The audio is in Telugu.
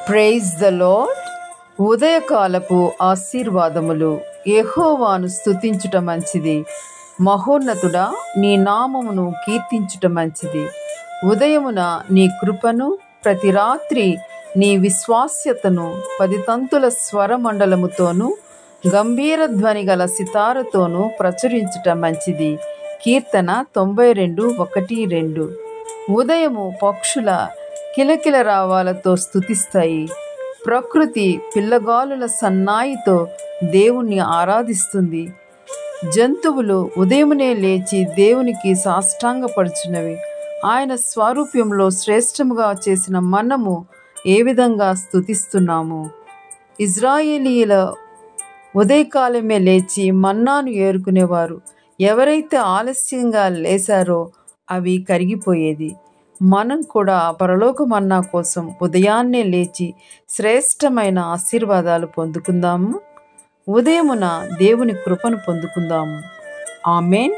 Praise the lord. ఉదయకాలపు ఆశీర్వాదములు. యెహోవాను స్తుతించుట మంచిది, మహోన్నతుడా నీ నామమును కీర్తించుట మంచిది. ఉదయమున నీ కృపను, ప్రతి రాత్రి నీ విశ్వాస్యతను 10 తంతుల స్వరమండలముతోనూ గంభీర ధ్వని గల సితారతోనూ ప్రచురించుట మంచిది. కీర్తన 92:1-2. ఉదయము పక్షుల కిలకిల రావాలతో స్తుతిస్తాయి. ప్రకృతి పిల్లగాలుల సన్నాయితో దేవుణ్ణి ఆరాధిస్తుంది. జంతువులు ఉదయమునే లేచి దేవునికి సాష్టాంగపడుచున్నవి. ఆయన స్వారూప్యంలో శ్రేష్టముగా చేసిన మనము ఏ విధంగా స్తుతిస్తున్నాము. ఇజ్రాయేలీయుల ఉదయకాలమే లేచి మన్నాను ఏరుకునేవారు. ఎవరైతే ఆలస్యంగా లేచారో అవి కరిగిపోయేది. మనం కూడా పరలోక మన్నా కోసం ఉదయాన్నే లేచి శ్రేష్టమైన ఆశీర్వాదాలు పొందుకుందాము. ఉదయమున దేవుని కృపను పొందుకుందాము. ఆమేన్.